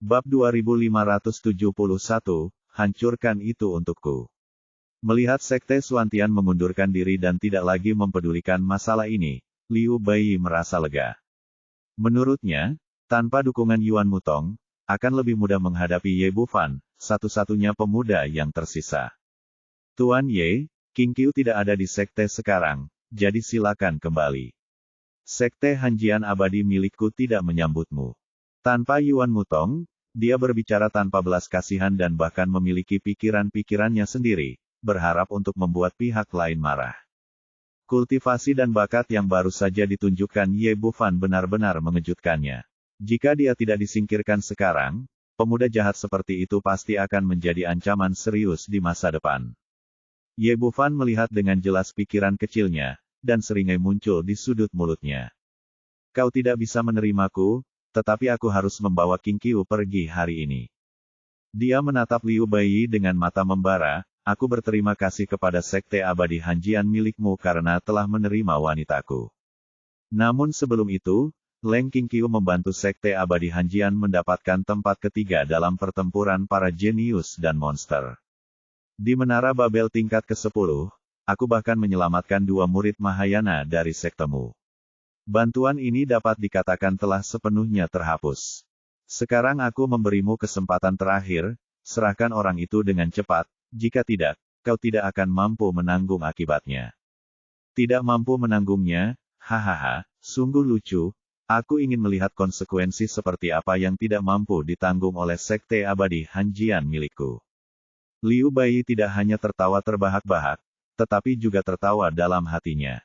Bab 2571, hancurkan itu untukku. Melihat Sekte Xuantian mengundurkan diri dan tidak lagi mempedulikan masalah ini, Liu Baiyi merasa lega. Menurutnya, tanpa dukungan Yuan Mutong, akan lebih mudah menghadapi Ye Bufan, satu-satunya pemuda yang tersisa. Tuan Ye, King Qiu tidak ada di sekte sekarang, jadi silakan kembali. Sekte Hanjian abadi milikku tidak menyambutmu. Tanpa Yuan Mutong, dia berbicara tanpa belas kasihan dan bahkan memiliki pikiran-pikirannya sendiri, berharap untuk membuat pihak lain marah. Kultivasi dan bakat yang baru saja ditunjukkan Ye Bufan benar-benar mengejutkannya. Jika dia tidak disingkirkan sekarang, pemuda jahat seperti itu pasti akan menjadi ancaman serius di masa depan. Ye Bufan melihat dengan jelas pikiran kecilnya, dan seringai muncul di sudut mulutnya. Kau tidak bisa menerimaku, tetapi aku harus membawa King Qiu pergi hari ini. Dia menatap Liu Baiyi dengan mata membara, aku berterima kasih kepada Sekte Abadi Hanjian milikmu karena telah menerima wanitaku. Namun sebelum itu, Leng King Qiu membantu Sekte Abadi Hanjian mendapatkan tempat ketiga dalam pertempuran para jenius dan monster. Di Menara Babel tingkat ke-10, aku bahkan menyelamatkan 2 murid Mahayana dari sektemu. Bantuan ini dapat dikatakan telah sepenuhnya terhapus. Sekarang aku memberimu kesempatan terakhir, serahkan orang itu dengan cepat, jika tidak, kau tidak akan mampu menanggung akibatnya. Tidak mampu menanggungnya, hahaha, sungguh lucu, aku ingin melihat konsekuensi seperti apa yang tidak mampu ditanggung oleh Sekte Abadi Hanjian milikku. Liu Baiyi tidak hanya tertawa terbahak-bahak, tetapi juga tertawa dalam hatinya.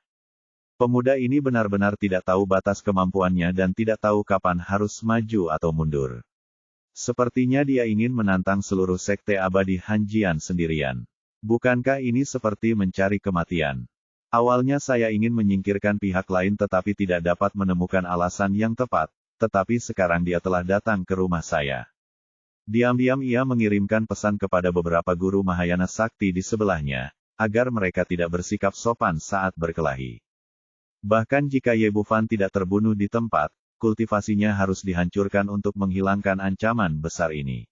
Pemuda ini benar-benar tidak tahu batas kemampuannya dan tidak tahu kapan harus maju atau mundur. Sepertinya dia ingin menantang seluruh Sekte Abadi Hanjian sendirian. Bukankah ini seperti mencari kematian? Awalnya saya ingin menyingkirkan pihak lain tetapi tidak dapat menemukan alasan yang tepat, tetapi sekarang dia telah datang ke rumah saya. Diam-diam ia mengirimkan pesan kepada beberapa guru Mahayana Sakti di sebelahnya, agar mereka tidak bersikap sopan saat berkelahi. Bahkan jika Ye Bufan tidak terbunuh di tempat, kultivasinya harus dihancurkan untuk menghilangkan ancaman besar ini.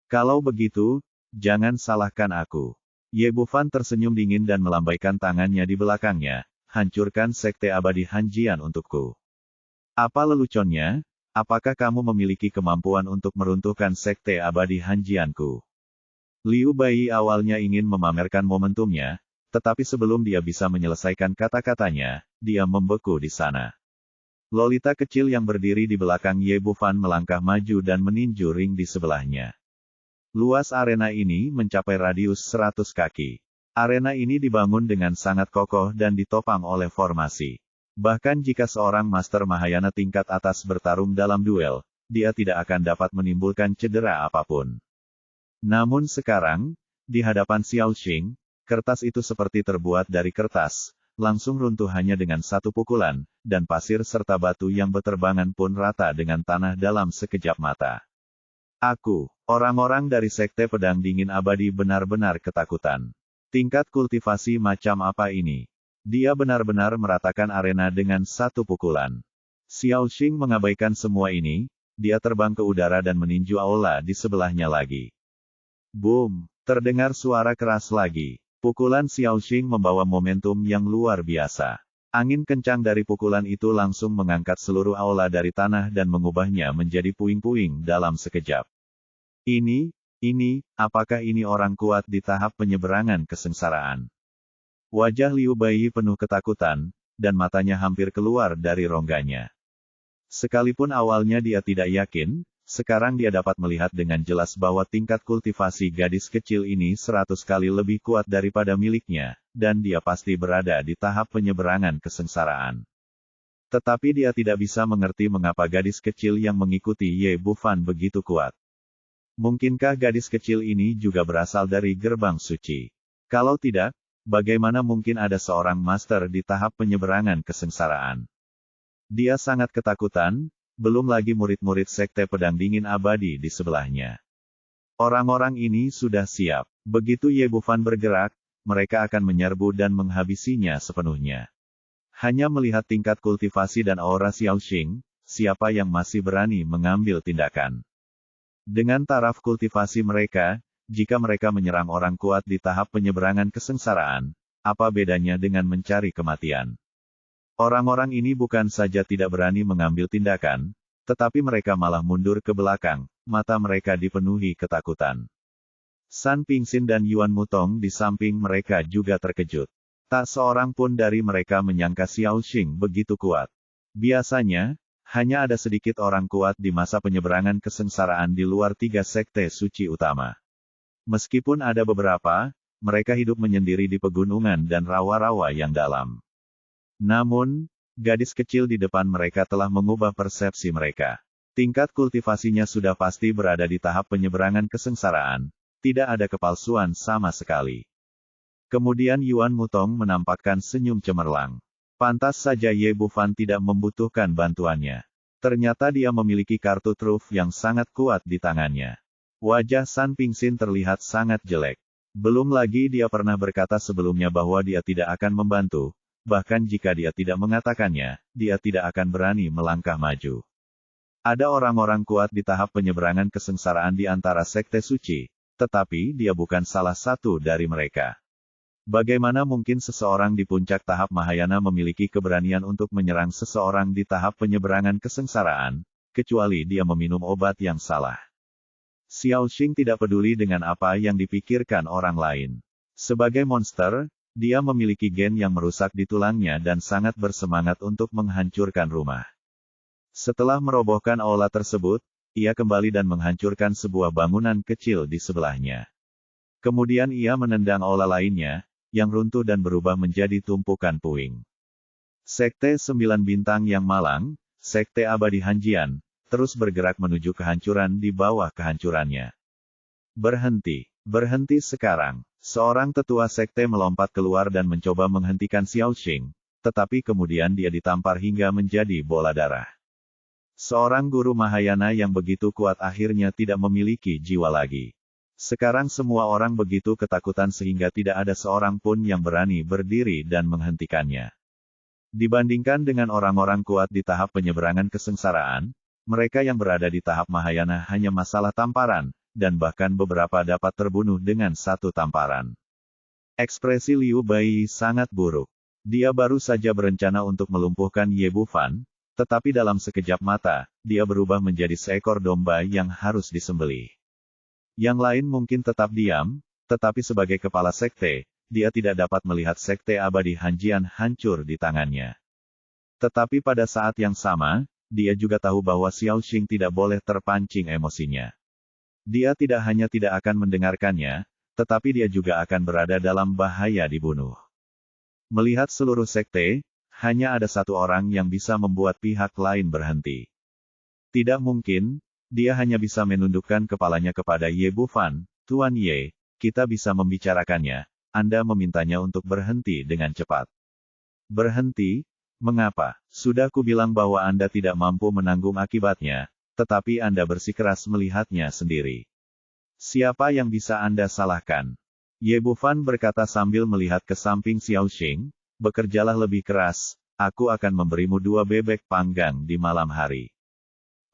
Kalau begitu, jangan salahkan aku. Ye Bufan tersenyum dingin dan melambaikan tangannya di belakangnya, hancurkan Sekte Abadi Hanjian untukku. Apa leluconnya? Apakah kamu memiliki kemampuan untuk meruntuhkan Sekte Abadi Hanjianku? Liu Baiyi awalnya ingin memamerkan momentumnya, tetapi sebelum dia bisa menyelesaikan kata-katanya, dia membeku di sana. Lolita kecil yang berdiri di belakang Ye Bufan melangkah maju dan meninju ring di sebelahnya. Luas arena ini mencapai radius 100 kaki. Arena ini dibangun dengan sangat kokoh dan ditopang oleh formasi. Bahkan jika seorang Master Mahayana tingkat atas bertarung dalam duel, dia tidak akan dapat menimbulkan cedera apapun. Namun sekarang, di hadapan Xiao Xing, kertas itu seperti terbuat dari kertas, langsung runtuh hanya dengan satu pukulan, dan pasir serta batu yang beterbangan pun rata dengan tanah dalam sekejap mata. Orang-orang dari Sekte Pedang Dingin Abadi benar-benar ketakutan. Tingkat kultivasi macam apa ini? Dia benar-benar meratakan arena dengan satu pukulan. Xiao Xing mengabaikan semua ini, dia terbang ke udara dan meninju aula di sebelahnya lagi. Boom! Terdengar suara keras lagi. Pukulan Xiao Xing membawa momentum yang luar biasa. Angin kencang dari pukulan itu langsung mengangkat seluruh aula dari tanah dan mengubahnya menjadi puing-puing dalam sekejap. Apakah ini orang kuat di tahap penyeberangan kesengsaraan? Wajah Liu Baiyi penuh ketakutan, dan matanya hampir keluar dari rongganya. Sekalipun awalnya dia tidak yakin, sekarang dia dapat melihat dengan jelas bahwa tingkat kultivasi gadis kecil ini 100 kali lebih kuat daripada miliknya, dan dia pasti berada di tahap penyeberangan kesengsaraan. Tetapi dia tidak bisa mengerti mengapa gadis kecil yang mengikuti Ye Bufan begitu kuat. Mungkinkah gadis kecil ini juga berasal dari gerbang suci? Kalau tidak, bagaimana mungkin ada seorang master di tahap penyeberangan kesengsaraan? Dia sangat ketakutan, belum lagi murid-murid Sekte Pedang Dingin Abadi di sebelahnya. Orang-orang ini sudah siap. Begitu Ye Bufan bergerak, mereka akan menyerbu dan menghabisinya sepenuhnya. Hanya melihat tingkat kultivasi dan aura Xiao Xing, siapa yang masih berani mengambil tindakan? Dengan taraf kultivasi mereka, jika mereka menyerang orang kuat di tahap penyeberangan kesengsaraan, apa bedanya dengan mencari kematian? Orang-orang ini bukan saja tidak berani mengambil tindakan, tetapi mereka malah mundur ke belakang, mata mereka dipenuhi ketakutan. San Pingxin dan Yuan Mutong di samping mereka juga terkejut. Tak seorang pun dari mereka menyangka Xiao Xing begitu kuat. Biasanya, hanya ada sedikit orang kuat di masa penyeberangan kesengsaraan di luar 3 sekte suci utama. Meskipun ada beberapa, mereka hidup menyendiri di pegunungan dan rawa-rawa yang dalam. Namun, gadis kecil di depan mereka telah mengubah persepsi mereka. Tingkat kultivasinya sudah pasti berada di tahap penyeberangan kesengsaraan, tidak ada kepalsuan sama sekali. Kemudian Yuan Mutong menampakkan senyum cemerlang. Pantas saja Ye Bufan tidak membutuhkan bantuannya. Ternyata dia memiliki kartu truf yang sangat kuat di tangannya. Wajah San Pingxin terlihat sangat jelek. Belum lagi dia pernah berkata sebelumnya bahwa dia tidak akan membantu, bahkan jika dia tidak mengatakannya, dia tidak akan berani melangkah maju. Ada orang-orang kuat di tahap penyeberangan kesengsaraan di antara sekte suci, tetapi dia bukan salah satu dari mereka. Bagaimana mungkin seseorang di puncak tahap Mahayana memiliki keberanian untuk menyerang seseorang di tahap penyeberangan kesengsaraan, kecuali dia meminum obat yang salah. Xiao Xing tidak peduli dengan apa yang dipikirkan orang lain. Sebagai monster, dia memiliki gen yang merusak di tulangnya dan sangat bersemangat untuk menghancurkan rumah. Setelah merobohkan aula tersebut, ia kembali dan menghancurkan sebuah bangunan kecil di sebelahnya. Kemudian ia menendang aula lainnya, yang runtuh dan berubah menjadi tumpukan puing. Sekte 9 bintang yang malang, Sekte Abadi Hanjian, terus bergerak menuju kehancuran di bawah kehancurannya. Berhenti, berhenti sekarang. Seorang tetua sekte melompat keluar dan mencoba menghentikan Xiao Xing, tetapi kemudian dia ditampar hingga menjadi bola darah. Seorang guru Mahayana yang begitu kuat akhirnya tidak memiliki jiwa lagi. Sekarang semua orang begitu ketakutan sehingga tidak ada seorang pun yang berani berdiri dan menghentikannya. Dibandingkan dengan orang-orang kuat di tahap penyeberangan kesengsaraan, mereka yang berada di tahap Mahayana hanya masalah tamparan, dan bahkan beberapa dapat terbunuh dengan satu tamparan. Ekspresi Liu Bai sangat buruk. Dia baru saja berencana untuk melumpuhkan Ye Bufan, tetapi dalam sekejap mata, dia berubah menjadi seekor domba yang harus disembelih. Yang lain mungkin tetap diam, tetapi sebagai kepala sekte, dia tidak dapat melihat sekte abadi Hanjian hancur di tangannya. Tetapi pada saat yang sama, dia juga tahu bahwa Xiao Xing tidak boleh terpancing emosinya. Dia tidak hanya tidak akan mendengarkannya, tetapi dia juga akan berada dalam bahaya dibunuh. Melihat seluruh sekte, hanya ada satu orang yang bisa membuat pihak lain berhenti. Tidak mungkin, dia hanya bisa menundukkan kepalanya kepada Ye Bufan. Tuan Ye, kita bisa membicarakannya, Anda memintanya untuk berhenti dengan cepat. Berhenti? Mengapa? Sudah kubilang bahwa Anda tidak mampu menanggung akibatnya, tetapi Anda bersikeras melihatnya sendiri. Siapa yang bisa Anda salahkan? Ye Bufan berkata sambil melihat ke samping Xiao Xing, bekerjalah lebih keras, aku akan memberimu 2 bebek panggang di malam hari.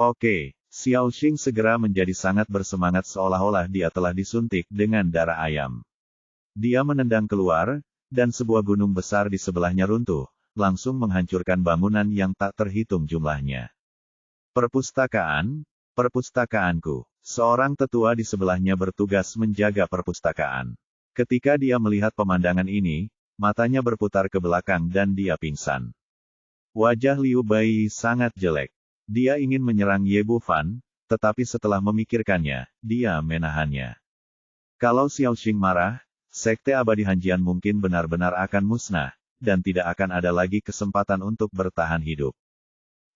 Oke. Xiao Xing segera menjadi sangat bersemangat seolah-olah dia telah disuntik dengan darah ayam. Dia menendang keluar, dan sebuah gunung besar di sebelahnya runtuh, langsung menghancurkan bangunan yang tak terhitung jumlahnya. Perpustakaan, perpustakaanku. Seorang tetua di sebelahnya bertugas menjaga perpustakaan. Ketika dia melihat pemandangan ini, matanya berputar ke belakang dan dia pingsan. Wajah Liu Bai sangat jelek. Dia ingin menyerang Ye Bufan, tetapi setelah memikirkannya, dia menahannya. Kalau Xiao Xing marah, Sekte Abadi Hanjian mungkin benar-benar akan musnah, dan tidak akan ada lagi kesempatan untuk bertahan hidup.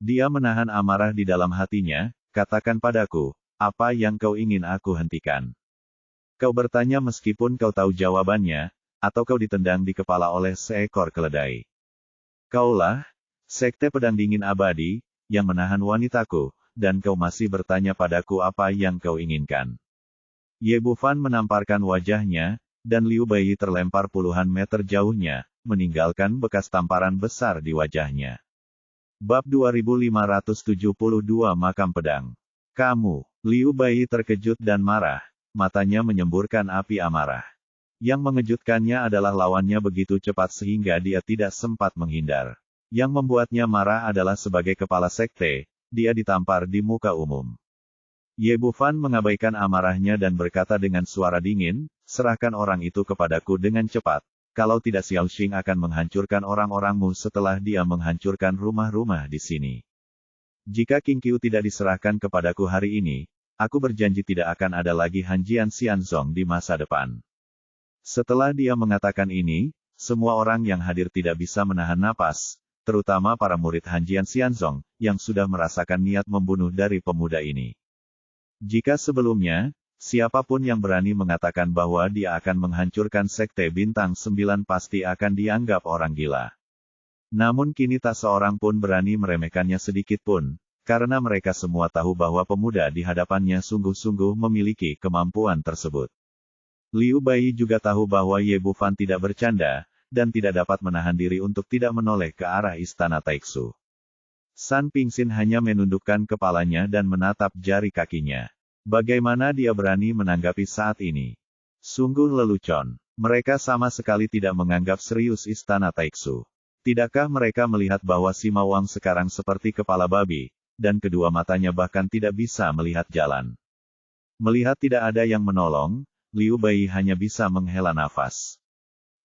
Dia menahan amarah di dalam hatinya, katakan padaku, apa yang kau ingin aku hentikan? Kau bertanya meskipun kau tahu jawabannya, atau kau ditendang di kepala oleh seekor keledai. Kaulah, Sekte Pedang Dingin Abadi, yang menahan wanitaku, dan kau masih bertanya padaku apa yang kau inginkan. Ye Bufan menamparkan wajahnya, dan Liu Bai terlempar puluhan meter jauhnya, meninggalkan bekas tamparan besar di wajahnya. Bab 2572 Makam Pedang. Kamu, Liu Bai terkejut dan marah, matanya menyemburkan api amarah. Yang mengejutkannya adalah lawannya begitu cepat sehingga dia tidak sempat menghindar. Yang membuatnya marah adalah sebagai kepala sekte, dia ditampar di muka umum. Ye Bufan mengabaikan amarahnya dan berkata dengan suara dingin, serahkan orang itu kepadaku dengan cepat, kalau tidak Xiao Xing akan menghancurkan orang-orangmu setelah dia menghancurkan rumah-rumah di sini. Jika Qing Qiu tidak diserahkan kepadaku hari ini, aku berjanji tidak akan ada lagi Hanjian Xianzong di masa depan. Setelah dia mengatakan ini, semua orang yang hadir tidak bisa menahan napas, terutama para murid Hanjian Xianzong, yang sudah merasakan niat membunuh dari pemuda ini. Jika sebelumnya, siapapun yang berani mengatakan bahwa dia akan menghancurkan Sekte Bintang 9 pasti akan dianggap orang gila. Namun kini tak seorang pun berani meremehkannya sedikit pun, karena mereka semua tahu bahwa pemuda di hadapannya sungguh-sungguh memiliki kemampuan tersebut. Liu Bai juga tahu bahwa Ye Bufan tidak bercanda, dan tidak dapat menahan diri untuk tidak menoleh ke arah istana Taixu. San Pingxin hanya menundukkan kepalanya dan menatap jari kakinya. Bagaimana dia berani menanggapi saat ini? Sungguh lelucon. Mereka sama sekali tidak menganggap serius istana Taixu. Tidakkah mereka melihat bahwa Sima Wang sekarang seperti kepala babi, dan kedua matanya bahkan tidak bisa melihat jalan. Melihat tidak ada yang menolong, Liu Bai hanya bisa menghela nafas.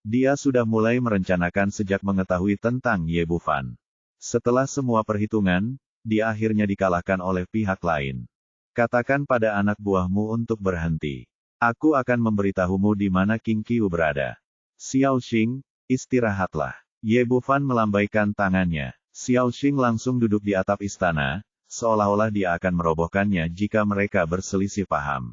Dia sudah mulai merencanakan sejak mengetahui tentang Ye Bufan. Setelah semua perhitungan, dia akhirnya dikalahkan oleh pihak lain. Katakan pada anak buahmu untuk berhenti. Aku akan memberitahumu di mana Qing Qiu berada. Xiao Xing, istirahatlah. Ye Bufan melambaikan tangannya. Xiao Xing langsung duduk di atap istana, seolah-olah dia akan merobohkannya jika mereka berselisih paham.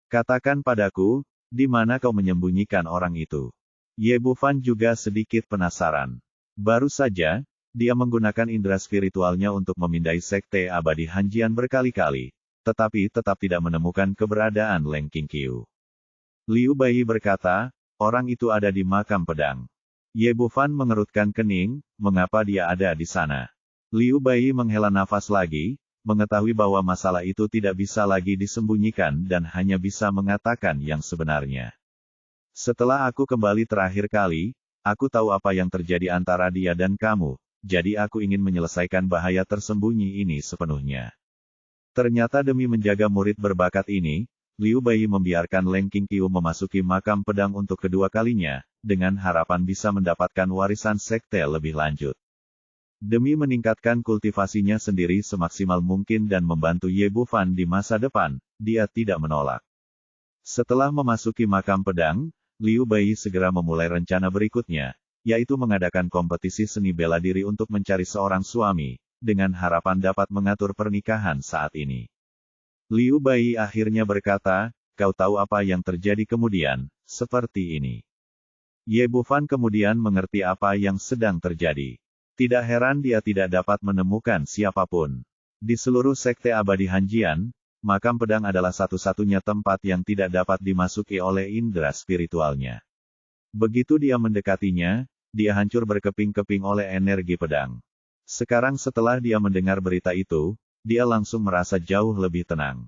Katakan padaku, di mana kau menyembunyikan orang itu? Ye Bufan juga sedikit penasaran. Baru saja, dia menggunakan indera spiritualnya untuk memindai Sekte Abadi Hanjian berkali-kali, tetapi tetap tidak menemukan keberadaan Leng Qing Qiu. Liu Bai berkata, orang itu ada di makam pedang. Ye Bufan mengerutkan kening, mengapa dia ada di sana? Liu Bai menghela nafas lagi, mengetahui bahwa masalah itu tidak bisa lagi disembunyikan dan hanya bisa mengatakan yang sebenarnya. Setelah aku kembali terakhir kali, aku tahu apa yang terjadi antara dia dan kamu, jadi aku ingin menyelesaikan bahaya tersembunyi ini sepenuhnya. Ternyata demi menjaga murid berbakat ini, Liu Bai membiarkan Leng Qing Qiu memasuki makam pedang untuk kedua kalinya, dengan harapan bisa mendapatkan warisan sekte lebih lanjut. Demi meningkatkan kultivasinya sendiri semaksimal mungkin dan membantu Ye Bufan di masa depan, dia tidak menolak. Setelah memasuki makam pedang, Liu Bai segera memulai rencana berikutnya, yaitu mengadakan kompetisi seni bela diri untuk mencari seorang suami, dengan harapan dapat mengatur pernikahan saat ini. Liu Bai akhirnya berkata, kau tahu apa yang terjadi kemudian, seperti ini. Ye Bufan kemudian mengerti apa yang sedang terjadi. Tidak heran dia tidak dapat menemukan siapapun. Di seluruh Sekte Abadi Hanjian, makam pedang adalah satu-satunya tempat yang tidak dapat dimasuki oleh indera spiritualnya. Begitu dia mendekatinya, dia hancur berkeping-keping oleh energi pedang. Sekarang setelah dia mendengar berita itu, dia langsung merasa jauh lebih tenang.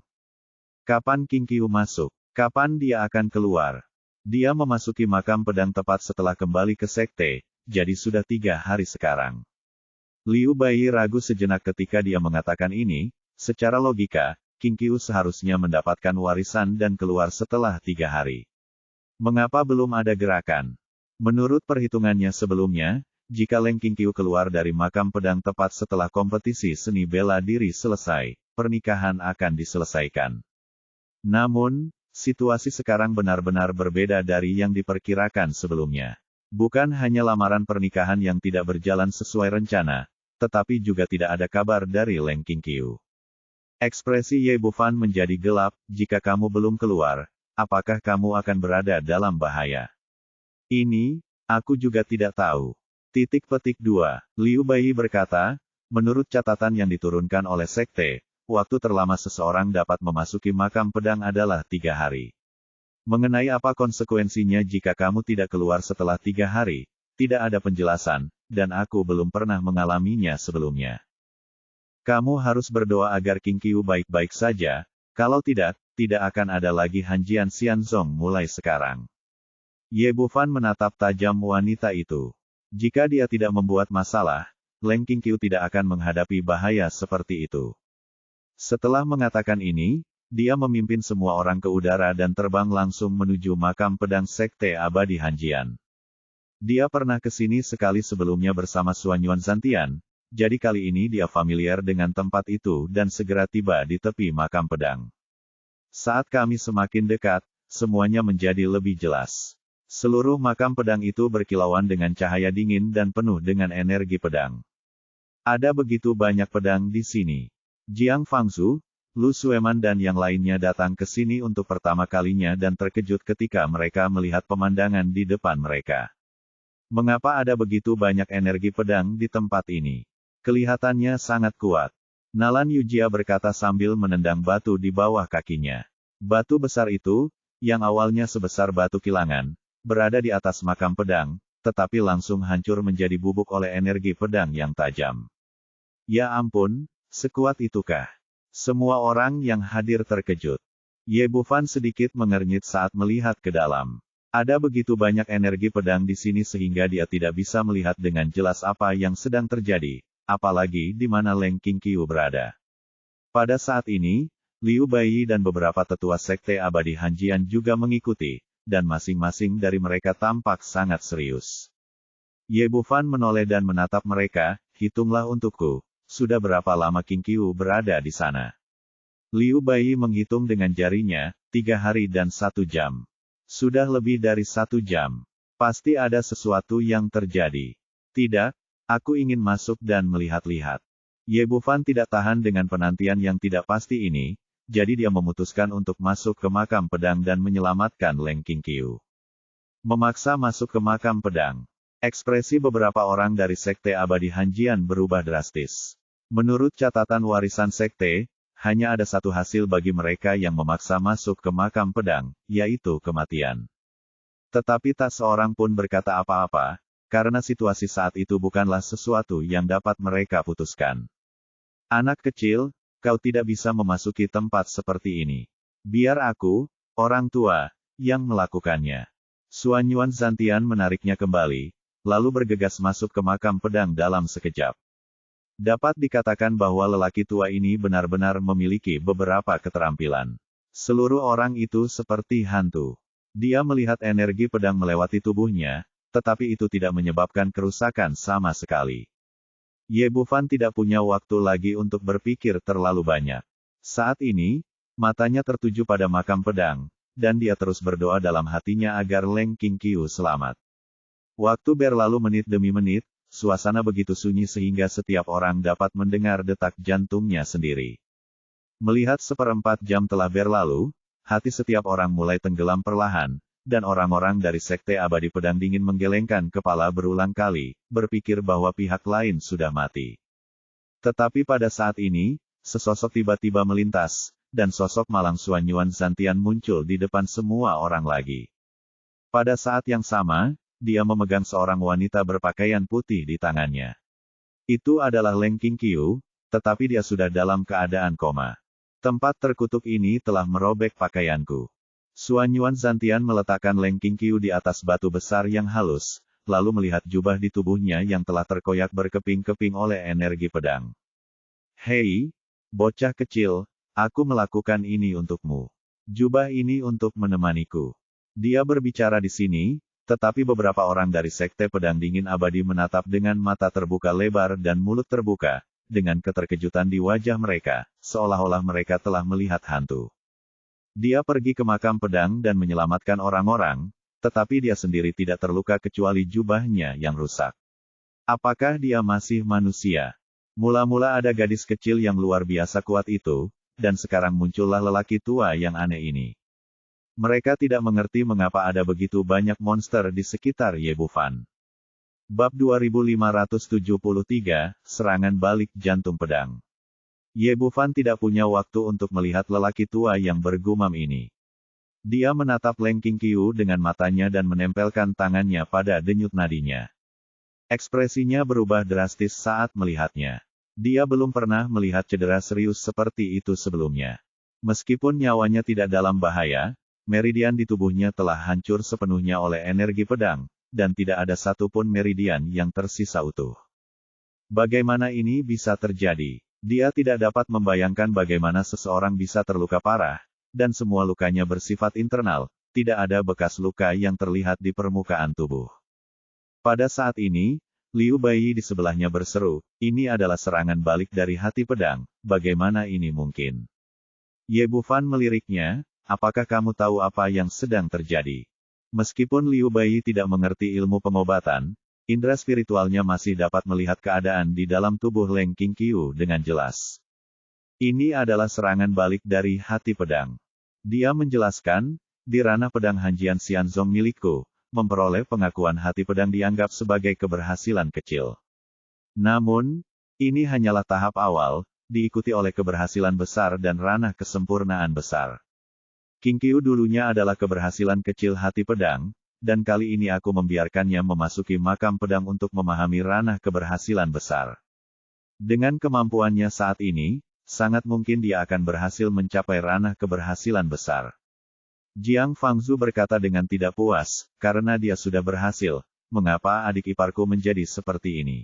Kapan Qing Qiu masuk? Kapan dia akan keluar? Dia memasuki makam pedang tepat setelah kembali ke sekte, jadi sudah 3 hari sekarang. Liu Bai ragu sejenak ketika dia mengatakan ini, secara logika, Qing Qiu seharusnya mendapatkan warisan dan keluar setelah 3 hari. Mengapa belum ada gerakan? Menurut perhitungannya sebelumnya, jika Leng Qing Qiu keluar dari makam pedang tepat setelah kompetisi seni bela diri selesai, pernikahan akan diselesaikan. Namun, situasi sekarang benar-benar berbeda dari yang diperkirakan sebelumnya. Bukan hanya lamaran pernikahan yang tidak berjalan sesuai rencana, tetapi juga tidak ada kabar dari Leng Qing Qiu. Ekspresi Ye Bufan menjadi gelap, jika kamu belum keluar, apakah kamu akan berada dalam bahaya? Ini, aku juga tidak tahu. Titik petik 2. Liu Bai berkata, menurut catatan yang diturunkan oleh sekte, waktu terlama seseorang dapat memasuki makam pedang adalah 3 hari. Mengenai apa konsekuensinya jika kamu tidak keluar setelah 3 hari, tidak ada penjelasan, dan aku belum pernah mengalaminya sebelumnya. Kamu harus berdoa agar Qing Qiu baik-baik saja, Kalau tidak, tidak akan ada lagi Hanjian Xianzong mulai sekarang. Ye Bufan menatap tajam wanita itu. Jika dia tidak membuat masalah, Leng Qingqiu tidak akan menghadapi bahaya seperti itu. Setelah mengatakan ini, dia memimpin semua orang ke udara dan terbang langsung menuju makam pedang Sekte Abadi Hanjian. Dia pernah ke sini sekali sebelumnya bersama Xuanyuan Zantian, jadi kali ini dia familiar dengan tempat itu dan segera tiba di tepi makam pedang. Saat kami semakin dekat, semuanya menjadi lebih jelas. Seluruh makam pedang itu berkilauan dengan cahaya dingin dan penuh dengan energi pedang. Ada begitu banyak pedang di sini. Jiang Fangzhu, Lu Sueman dan yang lainnya datang ke sini untuk pertama kalinya dan terkejut ketika mereka melihat pemandangan di depan mereka. Mengapa ada begitu banyak energi pedang di tempat ini? Kelihatannya sangat kuat. Nalan Yujia berkata sambil menendang batu di bawah kakinya. Batu besar itu, yang awalnya sebesar batu kilangan, berada di atas makam pedang, tetapi langsung hancur menjadi bubuk oleh energi pedang yang tajam. Ya ampun, sekuat itukah? Semua orang yang hadir terkejut. Ye Bufan sedikit mengernyit saat melihat ke dalam. Ada begitu banyak energi pedang di sini sehingga dia tidak bisa melihat dengan jelas apa yang sedang terjadi, apalagi di mana Leng Qingqiu berada. Pada saat ini, Liu Baiyi dan beberapa tetua Sekte Abadi Hanjian juga mengikuti, dan masing-masing dari mereka tampak sangat serius. Ye Bufan menoleh dan menatap mereka, hitunglah untukku, sudah berapa lama Qingqiu berada di sana. Liu Baiyi menghitung dengan jarinya, 3 hari dan 1 jam. Sudah lebih dari 1 jam. Pasti ada sesuatu yang terjadi. Tidak, aku ingin masuk dan melihat-lihat. Ye Bufan tidak tahan dengan penantian yang tidak pasti ini, jadi dia memutuskan untuk masuk ke makam pedang dan menyelamatkan Leng Qingqiu. Memaksa masuk ke makam pedang. Ekspresi beberapa orang dari Sekte Abadi Hanjian berubah drastis. Menurut catatan warisan Sekte, hanya ada satu hasil bagi mereka yang memaksa masuk ke makam pedang, yaitu kematian. Tetapi tak seorang pun berkata apa-apa, karena situasi saat itu bukanlah sesuatu yang dapat mereka putuskan. Anak kecil, kau tidak bisa memasuki tempat seperti ini. Biar aku, orang tua, yang melakukannya. Xuanyuan Zantian menariknya kembali, lalu bergegas masuk ke makam pedang dalam sekejap. Dapat dikatakan bahwa lelaki tua ini benar-benar memiliki beberapa keterampilan. Seluruh orang itu seperti hantu. Dia melihat energi pedang melewati tubuhnya, tetapi itu tidak menyebabkan kerusakan sama sekali. Ye Bufan tidak punya waktu lagi untuk berpikir terlalu banyak. Saat ini, matanya tertuju pada makam pedang, dan dia terus berdoa dalam hatinya agar Leng Qingqiu selamat. Waktu berlalu menit demi menit, suasana begitu sunyi sehingga setiap orang dapat mendengar detak jantungnya sendiri. Melihat 1/4 jam telah berlalu, hati setiap orang mulai tenggelam perlahan, dan orang-orang dari Sekte Abadi Pedang Dingin menggelengkan kepala berulang kali, berpikir bahwa pihak lain sudah mati. Tetapi pada saat ini, sesosok tiba-tiba melintas, dan sosok malang Xuanyuan Zantian muncul di depan semua orang lagi. Pada saat yang sama, dia memegang seorang wanita berpakaian putih di tangannya. Itu adalah Leng Qingqiu, tetapi dia sudah dalam keadaan koma. Tempat terkutuk ini telah merobek pakaianku. Xuanyuan Zantian meletakkan Leng Qingqiu di atas batu besar yang halus, lalu melihat jubah di tubuhnya yang telah terkoyak berkeping-keping oleh energi pedang. Hei, bocah kecil, aku melakukan ini untukmu. Jubah ini untuk menemaniku. Dia berbicara di sini, tetapi beberapa orang dari Sekte Pedang Dingin Abadi menatap dengan mata terbuka lebar dan mulut terbuka, dengan keterkejutan di wajah mereka, seolah-olah mereka telah melihat hantu. Dia pergi ke makam pedang dan menyelamatkan orang-orang, tetapi dia sendiri tidak terluka kecuali jubahnya yang rusak. Apakah dia masih manusia? Mula-mula ada gadis kecil yang luar biasa kuat itu, dan sekarang muncullah lelaki tua yang aneh ini. Mereka tidak mengerti mengapa ada begitu banyak monster di sekitar Ye Bufan. Bab 2573, Serangan Balik Jantung Pedang. Ye Bufan tidak punya waktu untuk melihat lelaki tua yang bergumam ini. Dia menatap Leng Qingqiu dengan matanya dan menempelkan tangannya pada denyut nadinya. Ekspresinya berubah drastis saat melihatnya. Dia belum pernah melihat cedera serius seperti itu sebelumnya. Meskipun nyawanya tidak dalam bahaya, meridian di tubuhnya telah hancur sepenuhnya oleh energi pedang, dan tidak ada satupun meridian yang tersisa utuh. Bagaimana ini bisa terjadi? Dia tidak dapat membayangkan bagaimana seseorang bisa terluka parah, dan semua lukanya bersifat internal, tidak ada bekas luka yang terlihat di permukaan tubuh. Pada saat ini, Liu Baiyi di sebelahnya berseru, ini adalah serangan balik dari hati pedang, bagaimana ini mungkin? Ye Bufan meliriknya, apakah kamu tahu apa yang sedang terjadi? Meskipun Liu Baiyi tidak mengerti ilmu pengobatan, indera spiritualnya masih dapat melihat keadaan di dalam tubuh Leng Qingqiu dengan jelas. Ini adalah serangan balik dari hati pedang. Dia menjelaskan, di ranah pedang Hanjian Xianzong milikku, memperoleh pengakuan hati pedang dianggap sebagai keberhasilan kecil. Namun, ini hanyalah tahap awal, diikuti oleh keberhasilan besar dan ranah kesempurnaan besar. Qingqiu dulunya adalah keberhasilan kecil hati pedang, dan kali ini aku membiarkannya memasuki makam pedang untuk memahami ranah keberhasilan besar. Dengan kemampuannya saat ini, sangat mungkin dia akan berhasil mencapai ranah keberhasilan besar. Jiang Fangzu berkata dengan tidak puas, karena dia sudah berhasil, mengapa adik iparku menjadi seperti ini?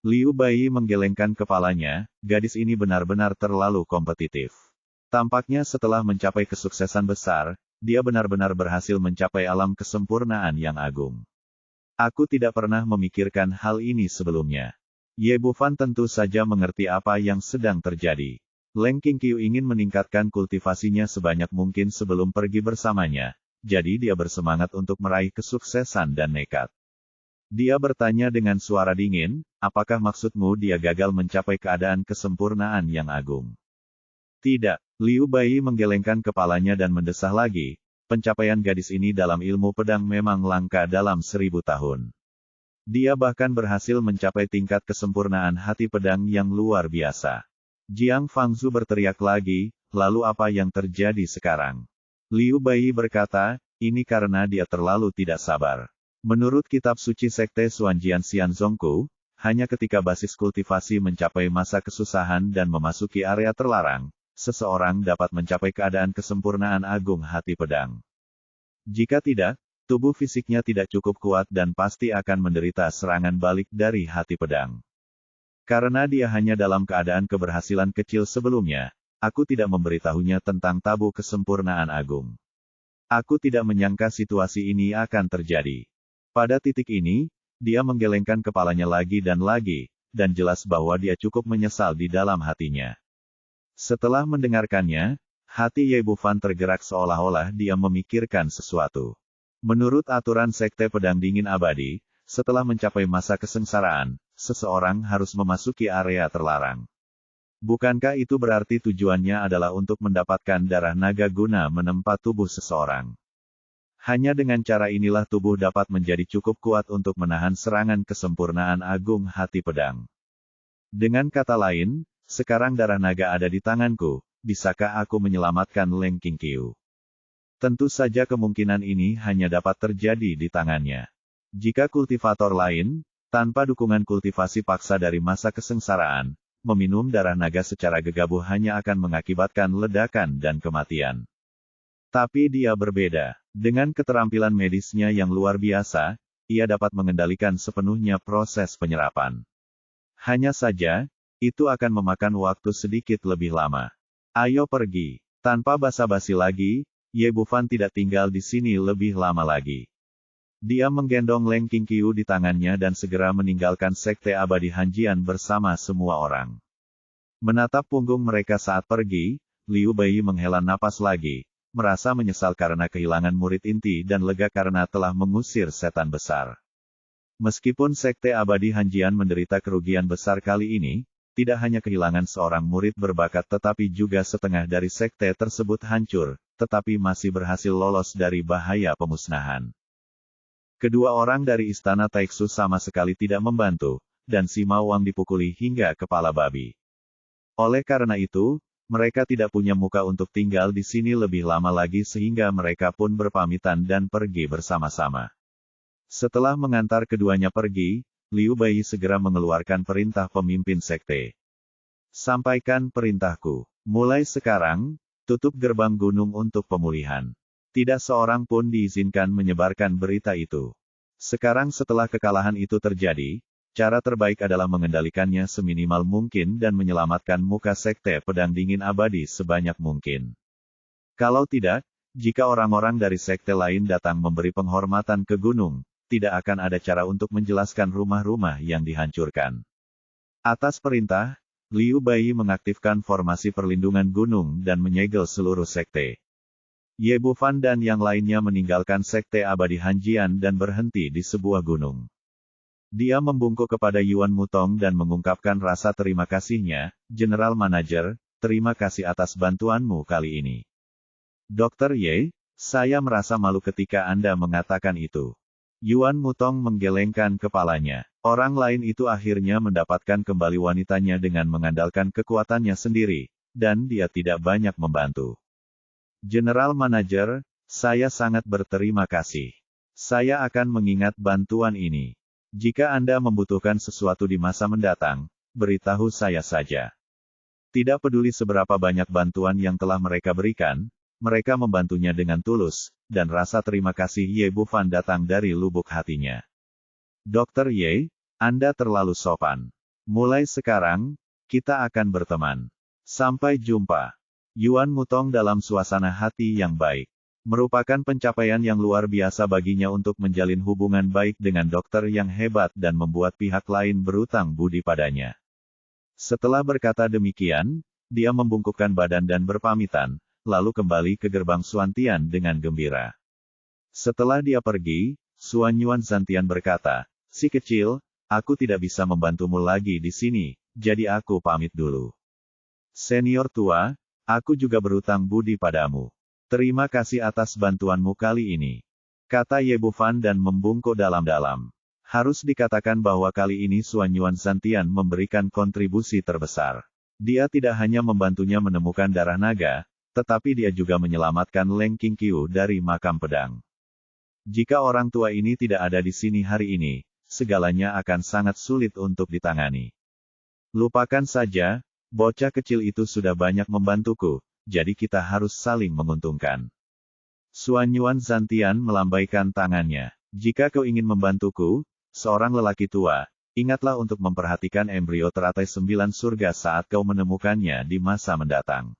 Liu Baiyi menggelengkan kepalanya, gadis ini benar-benar terlalu kompetitif. Tampaknya setelah mencapai kesuksesan besar, dia benar-benar berhasil mencapai alam kesempurnaan yang agung. Aku tidak pernah memikirkan hal ini sebelumnya. Ye Bufan tentu saja mengerti apa yang sedang terjadi. Leng Qingqiu ingin meningkatkan kultivasinya sebanyak mungkin sebelum pergi bersamanya, jadi dia bersemangat untuk meraih kesuksesan dan nekat. Dia bertanya dengan suara dingin, apakah maksudmu dia gagal mencapai keadaan kesempurnaan yang agung? Tidak, Liu Baiyi menggelengkan kepalanya dan mendesah lagi, pencapaian gadis ini dalam ilmu pedang memang langka dalam 1000 tahun. Dia bahkan berhasil mencapai tingkat kesempurnaan hati pedang yang luar biasa. Jiang Fangzu berteriak lagi, lalu apa yang terjadi sekarang? Liu Baiyi berkata, ini karena dia terlalu tidak sabar. Menurut kitab suci Sekte Xuanjian Xianzongku, hanya ketika basis kultivasi mencapai masa kesusahan dan memasuki area terlarang, seseorang dapat mencapai keadaan kesempurnaan agung hati pedang. Jika tidak, tubuh fisiknya tidak cukup kuat dan pasti akan menderita serangan balik dari hati pedang. Karena dia hanya dalam keadaan keberhasilan kecil sebelumnya, aku tidak memberitahunya tentang tabu kesempurnaan agung. Aku tidak menyangka situasi ini akan terjadi. Pada titik ini, dia menggelengkan kepalanya lagi, dan jelas bahwa dia cukup menyesal di dalam hatinya. Setelah mendengarkannya, hati Ye Bufan tergerak seolah-olah dia memikirkan sesuatu. Menurut aturan Sekte Pedang Dingin Abadi, setelah mencapai masa kesengsaraan, seseorang harus memasuki area terlarang. Bukankah itu berarti tujuannya adalah untuk mendapatkan darah naga guna menempa tubuh seseorang? Hanya dengan cara inilah tubuh dapat menjadi cukup kuat untuk menahan serangan kesempurnaan agung hati pedang. Dengan kata lain, sekarang darah naga ada di tanganku, bisakah aku menyelamatkan Leng Qingqiu? Tentu saja kemungkinan ini hanya dapat terjadi di tangannya. Jika kultivator lain, tanpa dukungan kultivasi paksa dari masa kesengsaraan, meminum darah naga secara gegabah hanya akan mengakibatkan ledakan dan kematian. Tapi dia berbeda. Dengan keterampilan medisnya yang luar biasa, ia dapat mengendalikan sepenuhnya proses penyerapan. Hanya saja, itu akan memakan waktu sedikit lebih lama. Ayo pergi. Tanpa basa-basi lagi, Ye Bufan tidak tinggal di sini lebih lama lagi. Dia menggendong Leng Qingqiu di tangannya dan segera meninggalkan Sekte Abadi Hanjian bersama semua orang. Menatap punggung mereka saat pergi, Liu Baiyi menghela napas lagi, merasa menyesal karena kehilangan murid inti dan lega karena telah mengusir setan besar. Meskipun Sekte Abadi Hanjian menderita kerugian besar kali ini, tidak hanya kehilangan seorang murid berbakat tetapi juga setengah dari sekte tersebut hancur, tetapi masih berhasil lolos dari bahaya pemusnahan. Kedua orang dari istana Taixu sama sekali tidak membantu, dan si Mawang dipukuli hingga kepala babi. Oleh karena itu, mereka tidak punya muka untuk tinggal di sini lebih lama lagi sehingga mereka pun berpamitan dan pergi bersama-sama. Setelah mengantar keduanya pergi, Liu Baiyi segera mengeluarkan perintah pemimpin sekte. Sampaikan perintahku. Mulai sekarang, Tutup gerbang gunung untuk pemulihan. Tidak seorang pun diizinkan menyebarkan berita itu. Sekarang setelah kekalahan itu terjadi, cara terbaik adalah mengendalikannya seminimal mungkin dan menyelamatkan muka sekte pedang dingin abadi sebanyak mungkin. Kalau tidak, jika orang-orang dari sekte lain datang memberi penghormatan ke gunung, tidak akan ada cara untuk menjelaskan rumah-rumah yang dihancurkan. Atas perintah, Liu Bai mengaktifkan formasi perlindungan gunung dan menyegel seluruh sekte. Ye Bufan dan yang lainnya meninggalkan sekte abadi Hanjian dan berhenti di sebuah gunung. Dia membungkuk kepada Yuan Mutong dan mengungkapkan rasa terima kasihnya, General Manager, terima kasih atas bantuanmu kali ini. Dr. Ye, saya merasa malu ketika Anda mengatakan itu. Yuan Mutong menggelengkan kepalanya. Orang lain itu akhirnya mendapatkan kembali wanitanya dengan mengandalkan kekuatannya sendiri, dan dia tidak banyak membantu. General Manager, saya sangat berterima kasih. Saya akan mengingat bantuan ini. Jika Anda membutuhkan sesuatu di masa mendatang, beritahu saya saja. Tidak peduli seberapa banyak bantuan yang telah mereka berikan, mereka membantunya dengan tulus, dan rasa terima kasih Ye Bufan datang dari lubuk hatinya. Dr. Ye, Anda terlalu sopan. Mulai sekarang, kita akan berteman. Sampai jumpa. Yuan Mutong dalam suasana hati yang baik. Merupakan pencapaian yang luar biasa baginya untuk menjalin hubungan baik dengan dokter yang hebat dan membuat pihak lain berutang budi padanya. Setelah berkata demikian, dia membungkukkan badan dan berpamitan, lalu kembali ke gerbang Xuantian dengan gembira. Setelah dia pergi, Xuan Yuan Zantian berkata, "Si kecil, aku tidak bisa membantumu lagi di sini, jadi aku pamit dulu. Senior tua, aku juga berutang budi padamu. Terima kasih atas bantuanmu kali ini," kata Ye Bufan dan membungkuk dalam-dalam. Harus dikatakan bahwa kali ini Xuan Yuan Zantian memberikan kontribusi terbesar. Dia tidak hanya membantunya menemukan darah naga, tetapi dia juga menyelamatkan Leng Qingqiu dari makam pedang. Jika orang tua ini tidak ada di sini hari ini, segalanya akan sangat sulit untuk ditangani. Lupakan saja, bocah kecil itu sudah banyak membantuku, jadi kita harus saling menguntungkan. Xuan Yuan Zantian melambaikan tangannya. Jika kau ingin membantuku, seorang lelaki tua, ingatlah untuk memperhatikan embrio teratai 9 surga saat kau menemukannya di masa mendatang.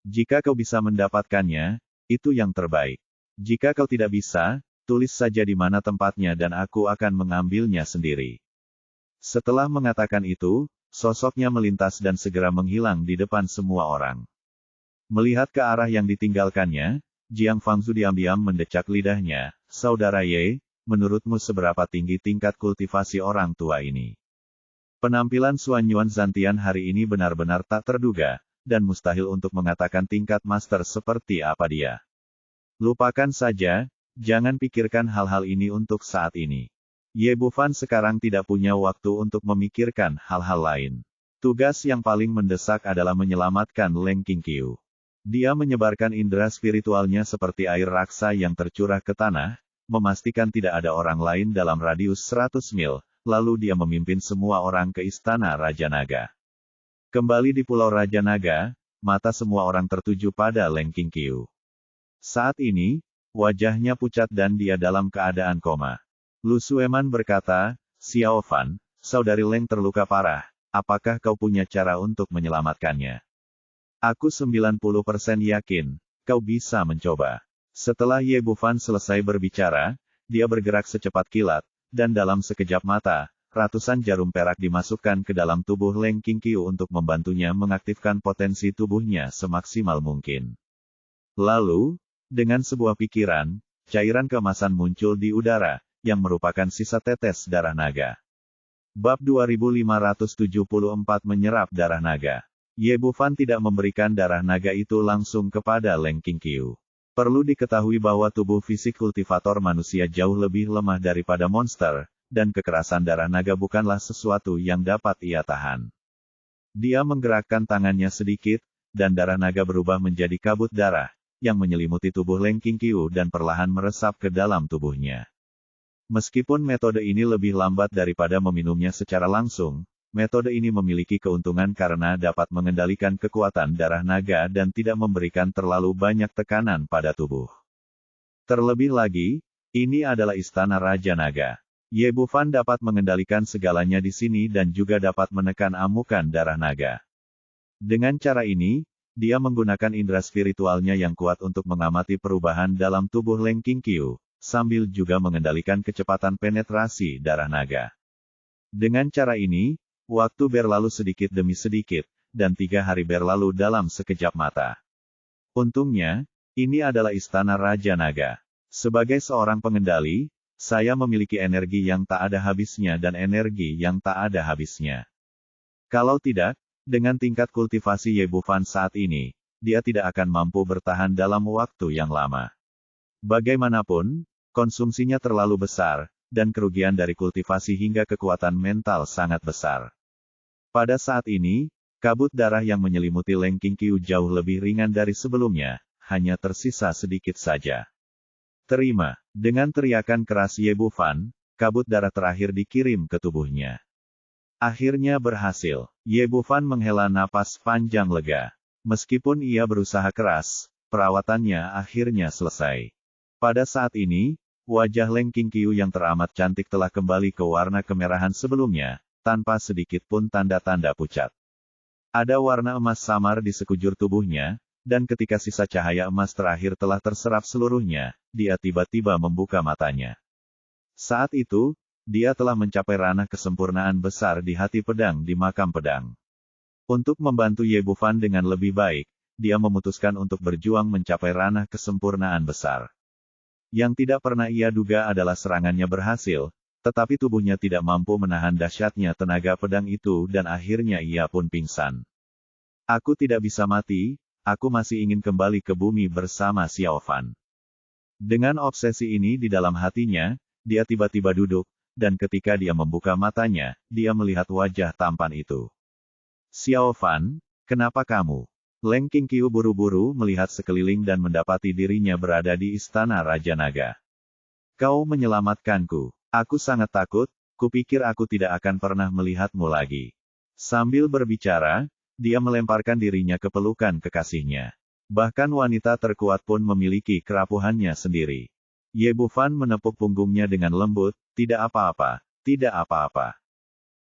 Jika kau bisa mendapatkannya, itu yang terbaik. Jika kau tidak bisa, tulis saja di mana tempatnya dan aku akan mengambilnya sendiri. Setelah mengatakan itu, sosoknya melintas dan segera menghilang di depan semua orang. Melihat ke arah yang ditinggalkannya, Jiang Fangzu diam-diam mendecak lidahnya, "Saudara Ye, menurutmu seberapa tinggi tingkat kultivasi orang tua ini?" Penampilan Xuan Yuan Zantian hari ini benar-benar tak terduga, dan mustahil untuk mengatakan tingkat master seperti apa dia. Lupakan saja, jangan pikirkan hal-hal ini untuk saat ini. Ye Bufan sekarang tidak punya waktu untuk memikirkan hal-hal lain. Tugas yang paling mendesak adalah menyelamatkan Leng Qingqiu. Dia menyebarkan indera spiritualnya seperti air raksa yang tercurah ke tanah, memastikan tidak ada orang lain dalam radius 100 mil, lalu dia memimpin semua orang ke istana Raja Naga. Kembali di Pulau Raja Naga, mata semua orang tertuju pada Leng Qingqiu. Saat ini, wajahnya pucat dan dia dalam keadaan koma. Lu Sueman berkata, "Xiao Fan, saudari Leng terluka parah, apakah kau punya cara untuk menyelamatkannya? Aku 90% yakin, kau bisa mencoba." Setelah Ye Bufan selesai berbicara, dia bergerak secepat kilat, dan dalam sekejap mata, ratusan jarum perak dimasukkan ke dalam tubuh Leng Qingqiu untuk membantunya mengaktifkan potensi tubuhnya semaksimal mungkin. Lalu, dengan sebuah pikiran, cairan keemasan muncul di udara, yang merupakan sisa tetes darah naga. Bab 2574 menyerap darah naga. Ye Bufan tidak memberikan darah naga itu langsung kepada Leng Qingqiu. Perlu diketahui bahwa tubuh fisik kultivator manusia jauh lebih lemah daripada monster, dan kekerasan darah naga bukanlah sesuatu yang dapat ia tahan. Dia menggerakkan tangannya sedikit, dan darah naga berubah menjadi kabut darah, yang menyelimuti tubuh Leng Qingqiu dan perlahan meresap ke dalam tubuhnya. Meskipun metode ini lebih lambat daripada meminumnya secara langsung, metode ini memiliki keuntungan karena dapat mengendalikan kekuatan darah naga dan tidak memberikan terlalu banyak tekanan pada tubuh. Terlebih lagi, ini adalah istana Raja Naga. Ye Bufan dapat mengendalikan segalanya di sini dan juga dapat menekan amukan darah naga. Dengan cara ini, dia menggunakan indera spiritualnya yang kuat untuk mengamati perubahan dalam tubuh Leng Qingqiu, sambil juga mengendalikan kecepatan penetrasi darah naga. Dengan cara ini, waktu berlalu sedikit demi sedikit, dan 3 hari berlalu dalam sekejap mata. Untungnya, ini adalah istana Raja Naga. Sebagai seorang pengendali, saya memiliki energi yang tak ada habisnya dan energi yang tak ada habisnya. Kalau tidak, dengan tingkat kultivasi Ye Bufan saat ini, dia tidak akan mampu bertahan dalam waktu yang lama. Bagaimanapun, konsumsinya terlalu besar, dan kerugian dari kultivasi hingga kekuatan mental sangat besar. Pada saat ini, kabut darah yang menyelimuti Leng Qingqiu jauh lebih ringan dari sebelumnya, hanya tersisa sedikit saja. Terima. Dengan teriakan keras Ye Bufan, kabut darah terakhir dikirim ke tubuhnya. Akhirnya berhasil. Ye Bufan menghela napas panjang lega. Meskipun ia berusaha keras, perawatannya akhirnya selesai. Pada saat ini, wajah Leng Qingqiu yang teramat cantik telah kembali ke warna kemerahan sebelumnya, tanpa sedikit pun tanda-tanda pucat. Ada warna emas samar di sekujur tubuhnya, dan ketika sisa cahaya emas terakhir telah terserap seluruhnya, dia tiba-tiba membuka matanya. Saat itu, dia telah mencapai ranah kesempurnaan besar di hati pedang di makam pedang. Untuk membantu Ye Bufan dengan lebih baik, dia memutuskan untuk berjuang mencapai ranah kesempurnaan besar. Yang tidak pernah ia duga adalah serangannya berhasil, tetapi tubuhnya tidak mampu menahan dahsyatnya tenaga pedang itu dan akhirnya ia pun pingsan. Aku tidak bisa mati, aku masih ingin kembali ke bumi bersama Xiao Fan. Dengan obsesi ini di dalam hatinya, dia tiba-tiba duduk, dan ketika dia membuka matanya, dia melihat wajah tampan itu. Xiao Fan, kenapa kamu? Leng Qingqiu buru-buru melihat sekeliling dan mendapati dirinya berada di istana Raja Naga. Kau menyelamatkanku. Aku sangat takut, kupikir aku tidak akan pernah melihatmu lagi. Sambil berbicara, dia melemparkan dirinya ke pelukan kekasihnya. Bahkan wanita terkuat pun memiliki kerapuhannya sendiri. Ye Bufan menepuk punggungnya dengan lembut, tidak apa-apa, tidak apa-apa.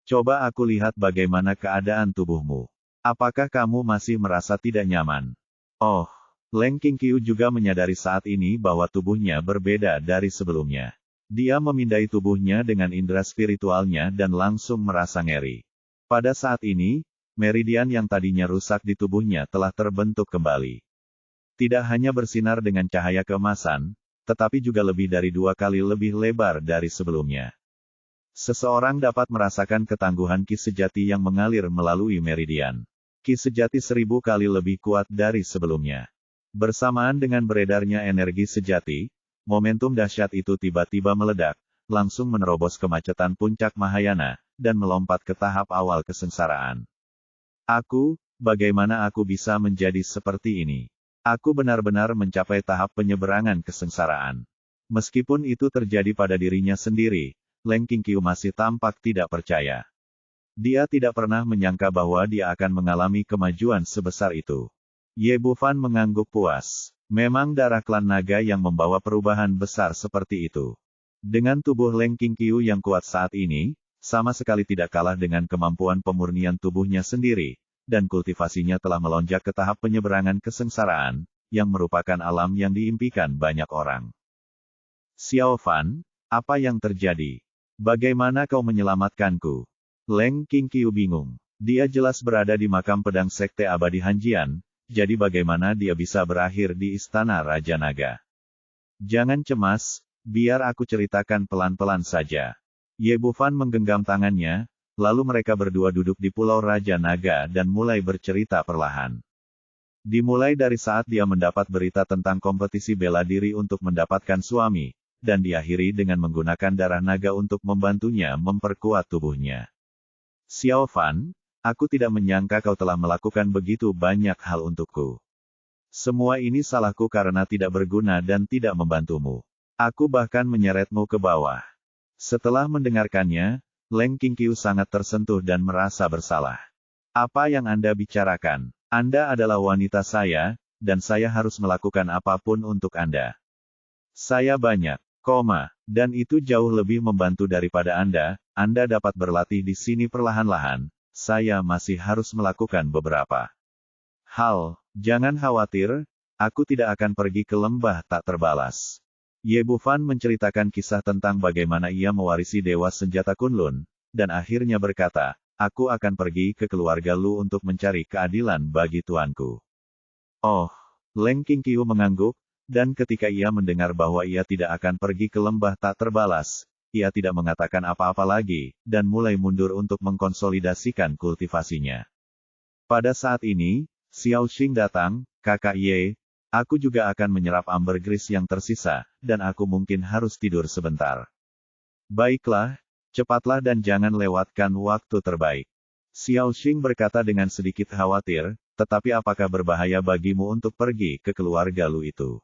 Coba aku lihat bagaimana keadaan tubuhmu. Apakah kamu masih merasa tidak nyaman? Oh, Leng Qingqiu juga menyadari saat ini bahwa tubuhnya berbeda dari sebelumnya. Dia memindai tubuhnya dengan indera spiritualnya dan langsung merasa ngeri. Pada saat ini, meridian yang tadinya rusak di tubuhnya telah terbentuk kembali. Tidak hanya bersinar dengan cahaya keemasan, tetapi juga lebih dari 2 kali lebih lebar dari sebelumnya. Seseorang dapat merasakan ketangguhan ki sejati yang mengalir melalui meridian. Ki sejati 1000 kali lebih kuat dari sebelumnya. Bersamaan dengan beredarnya energi sejati, momentum dahsyat itu tiba-tiba meledak, langsung menerobos kemacetan puncak Mahayana, dan melompat ke tahap awal kesengsaraan. Bagaimana aku bisa menjadi seperti ini? Aku benar-benar mencapai tahap penyeberangan kesengsaraan. Meskipun itu terjadi pada dirinya sendiri, Leng Qingqiu masih tampak tidak percaya. Dia tidak pernah menyangka bahwa dia akan mengalami kemajuan sebesar itu. Ye Bufan mengangguk puas. Memang darah klan naga yang membawa perubahan besar seperti itu. Dengan tubuh Leng Qingqiu yang kuat saat ini, sama sekali tidak kalah dengan kemampuan pemurnian tubuhnya sendiri, dan kultivasinya telah melonjak ke tahap penyeberangan kesengsaraan, yang merupakan alam yang diimpikan banyak orang. Xiao Fan, apa yang terjadi? Bagaimana kau menyelamatkanku? Leng Qingqiu bingung. Dia jelas berada di makam pedang Sekte Abadi Hanjian, jadi bagaimana dia bisa berakhir di istana Raja Naga? Jangan cemas, biar aku ceritakan pelan-pelan saja. Ye Bufan menggenggam tangannya, lalu mereka berdua duduk di Pulau Raja Naga dan mulai bercerita perlahan. Dimulai dari saat dia mendapat berita tentang kompetisi bela diri untuk mendapatkan suami, dan diakhiri dengan menggunakan darah naga untuk membantunya memperkuat tubuhnya. Xiao Fan, aku tidak menyangka kau telah melakukan begitu banyak hal untukku. Semua ini salahku karena tidak berguna dan tidak membantumu. Aku bahkan menyeretmu ke bawah. Setelah mendengarkannya, Leng Qingqiu sangat tersentuh dan merasa bersalah. Apa yang Anda bicarakan? Anda adalah wanita saya, dan saya harus melakukan apapun untuk Anda. Saya banyak, dan itu jauh lebih membantu daripada Anda. Anda dapat berlatih di sini perlahan-lahan. Saya masih harus melakukan beberapa hal. Jangan khawatir, aku tidak akan pergi ke lembah tak terbalas. Ye Bufan menceritakan kisah tentang bagaimana ia mewarisi Dewa Senjata Kunlun, dan akhirnya berkata, aku akan pergi ke keluarga Lu untuk mencari keadilan bagi tuanku. Oh, Leng Qingqiu mengangguk, dan ketika ia mendengar bahwa ia tidak akan pergi ke lembah tak terbalas, ia tidak mengatakan apa-apa lagi, dan mulai mundur untuk mengkonsolidasikan kultivasinya. Pada saat ini, Xiao Xing datang, kakak Ye, aku juga akan menyerap ambergris yang tersisa, dan aku mungkin harus tidur sebentar. Baiklah, cepatlah dan jangan lewatkan waktu terbaik. Xiao Xing berkata dengan sedikit khawatir, tetapi apakah berbahaya bagimu untuk pergi ke keluarga Lu itu?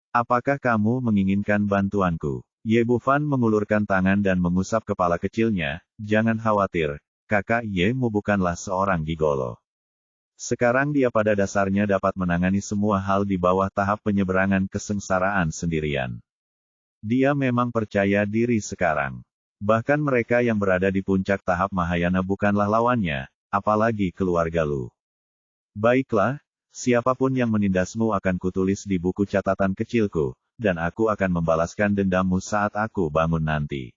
Apakah kamu menginginkan bantuanku? Ye Bufan mengulurkan tangan dan mengusap kepala kecilnya, jangan khawatir, kakak Ye Mu bukanlah seorang gigolo. Sekarang dia pada dasarnya dapat menangani semua hal di bawah tahap penyeberangan kesengsaraan sendirian. Dia memang percaya diri sekarang. Bahkan mereka yang berada di puncak tahap Mahayana bukanlah lawannya, apalagi keluarga Lu. Baiklah, siapapun yang menindasmu akan kutulis di buku catatan kecilku, dan aku akan membalaskan dendammu saat aku bangun nanti.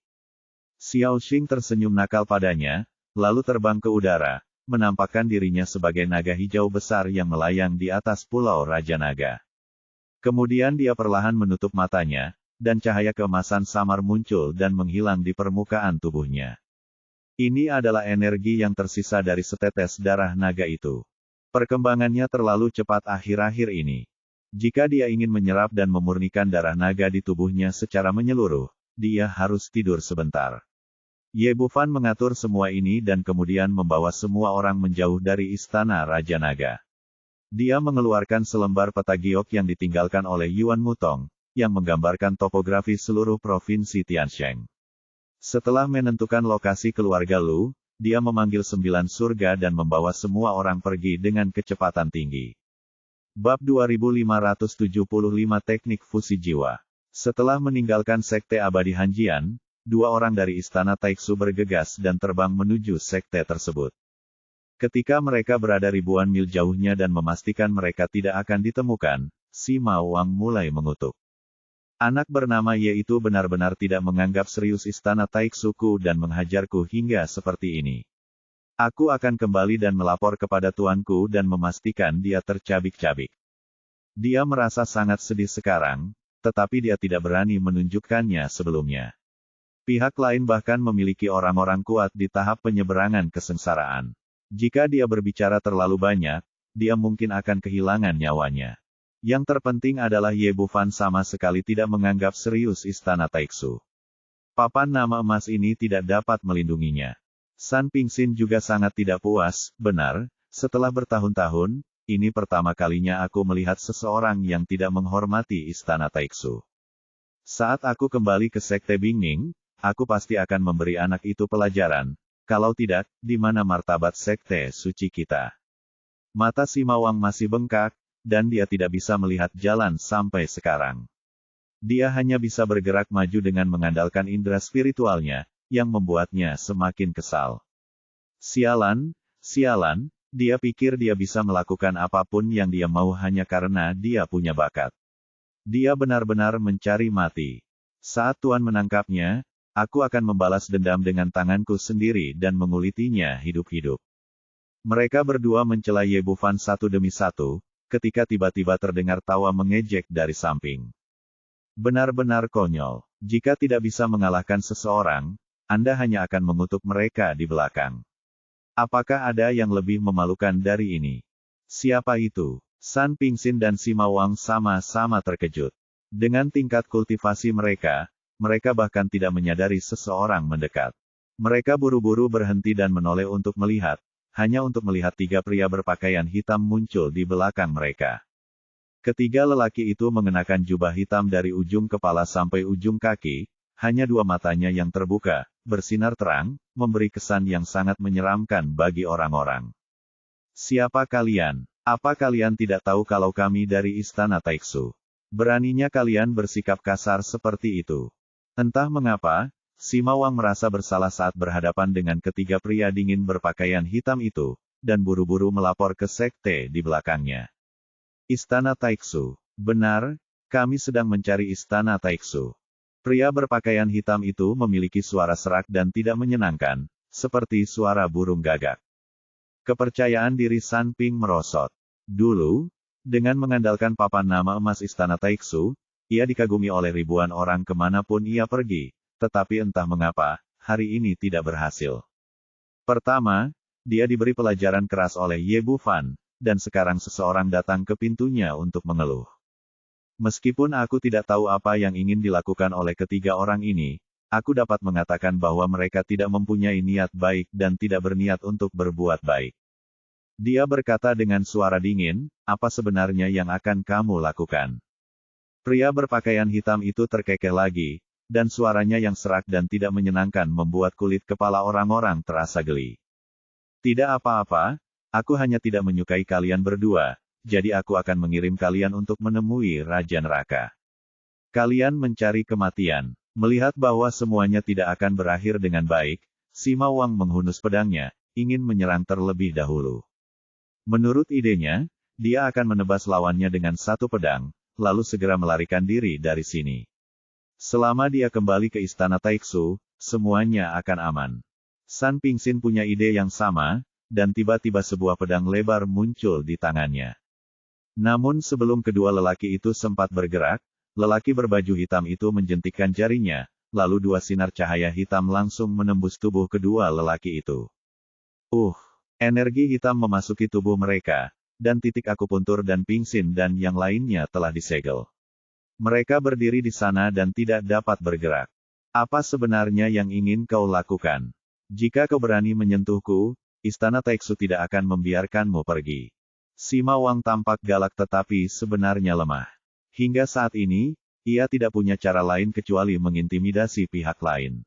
Xiao Xing tersenyum nakal padanya, lalu terbang ke udara, menampakkan dirinya sebagai naga hijau besar yang melayang di atas pulau Raja Naga. Kemudian dia perlahan menutup matanya, dan cahaya keemasan samar muncul dan menghilang di permukaan tubuhnya. Ini adalah energi yang tersisa dari setetes darah naga itu. Perkembangannya terlalu cepat akhir-akhir ini. Jika dia ingin menyerap dan memurnikan darah naga di tubuhnya secara menyeluruh, dia harus tidur sebentar. Ye Bufan mengatur semua ini dan kemudian membawa semua orang menjauh dari istana Raja Naga. Dia mengeluarkan selembar peta giok yang ditinggalkan oleh Yuan Mutong, yang menggambarkan topografi seluruh provinsi Tiansheng. Setelah menentukan lokasi keluarga Lu, dia memanggil 9 surga dan membawa semua orang pergi dengan kecepatan tinggi. Bab 2575 Teknik Fusi Jiwa. Setelah meninggalkan Sekte Abadi Hanjian, 2 orang dari Istana Taiksu bergegas dan terbang menuju sekte tersebut. Ketika mereka berada ribuan mil jauhnya dan memastikan mereka tidak akan ditemukan, si Mao Wang mulai mengutuk. Anak bernama Ye itu benar-benar tidak menganggap serius Istana Taiksuku dan menghajarku hingga seperti ini. Aku akan kembali dan melapor kepada tuanku dan memastikan dia tercabik-cabik. Dia merasa sangat sedih sekarang, tetapi dia tidak berani menunjukkannya sebelumnya. Pihak lain bahkan memiliki orang-orang kuat di tahap penyeberangan kesengsaraan. Jika dia berbicara terlalu banyak, dia mungkin akan kehilangan nyawanya. Yang terpenting adalah Ye Bufan sama sekali tidak menganggap serius Istana Taiksu. Papan nama emas ini tidak dapat melindunginya. San Pingxin juga sangat tidak puas, benar, setelah bertahun-tahun, ini pertama kalinya aku melihat seseorang yang tidak menghormati Istana Taiksu. Saat aku kembali ke Sekte Bingning, aku pasti akan memberi anak itu pelajaran, kalau tidak, di mana martabat sekte suci kita. Mata si Mawang masih bengkak, dan dia tidak bisa melihat jalan sampai sekarang. Dia hanya bisa bergerak maju dengan mengandalkan indera spiritualnya, yang membuatnya semakin kesal. Sialan, dia pikir dia bisa melakukan apapun yang dia mau hanya karena dia punya bakat. Dia benar-benar mencari mati. Saat Tuan menangkapnya, aku akan membalas dendam dengan tanganku sendiri dan mengulitinya hidup-hidup. Mereka berdua mencela Ye Bufan satu demi satu, ketika tiba-tiba terdengar tawa mengejek dari samping. Benar-benar konyol. Jika tidak bisa mengalahkan seseorang, Anda hanya akan mengutuk mereka di belakang. Apakah ada yang lebih memalukan dari ini? Siapa itu? San Pingxin dan si Mawang sama-sama terkejut. Dengan tingkat kultivasi mereka bahkan tidak menyadari seseorang mendekat. Mereka buru-buru berhenti dan menoleh untuk melihat, hanya untuk melihat 3 pria berpakaian hitam muncul di belakang mereka. Ketiga lelaki itu mengenakan jubah hitam dari ujung kepala sampai ujung kaki, hanya 2 matanya yang terbuka, bersinar terang, memberi kesan yang sangat menyeramkan bagi orang-orang. Siapa kalian? Apa kalian tidak tahu kalau kami dari Istana Taiksu? Beraninya kalian bersikap kasar seperti itu. Entah mengapa, Sima Wang merasa bersalah saat berhadapan dengan ketiga pria dingin berpakaian hitam itu, dan buru-buru melapor ke sekte di belakangnya. Istana Taiksu. Benar, kami sedang mencari Istana Taiksu. Pria berpakaian hitam itu memiliki suara serak dan tidak menyenangkan, seperti suara burung gagak. Kepercayaan diri San Ping merosot. Dulu, dengan mengandalkan papan nama emas Istana Taiksu, ia dikagumi oleh ribuan orang kemanapun ia pergi, tetapi entah mengapa, hari ini tidak berhasil. Pertama, dia diberi pelajaran keras oleh Ye Bufan, dan sekarang seseorang datang ke pintunya untuk mengeluh. Meskipun aku tidak tahu apa yang ingin dilakukan oleh ketiga orang ini, aku dapat mengatakan bahwa mereka tidak mempunyai niat baik dan tidak berniat untuk berbuat baik. Dia berkata dengan suara dingin, apa sebenarnya yang akan kamu lakukan? Pria berpakaian hitam itu terkekeh lagi, dan suaranya yang serak dan tidak menyenangkan membuat kulit kepala orang-orang terasa geli. Tidak apa-apa, aku hanya tidak menyukai kalian berdua. Jadi aku akan mengirim kalian untuk menemui Raja Neraka. Kalian mencari kematian. Melihat bahwa semuanya tidak akan berakhir dengan baik, Sima Wang menghunus pedangnya, ingin menyerang terlebih dahulu. Menurut idenya, dia akan menebas lawannya dengan satu pedang, lalu segera melarikan diri dari sini. Selama dia kembali ke Istana Taiksu, semuanya akan aman. San Pingxin punya ide yang sama, dan tiba-tiba sebuah pedang lebar muncul di tangannya. Namun sebelum kedua lelaki itu sempat bergerak, lelaki berbaju hitam itu menjentikkan jarinya, lalu dua sinar cahaya hitam langsung menembus tubuh kedua lelaki itu. Energi hitam memasuki tubuh mereka, dan titik akupuntur dan pingsin dan yang lainnya telah disegel. Mereka berdiri di sana dan tidak dapat bergerak. Apa sebenarnya yang ingin kau lakukan? Jika kau berani menyentuhku, Istana Taiksu tidak akan membiarkanmu pergi. Sima Wang tampak galak tetapi sebenarnya lemah. Hingga saat ini, ia tidak punya cara lain kecuali mengintimidasi pihak lain.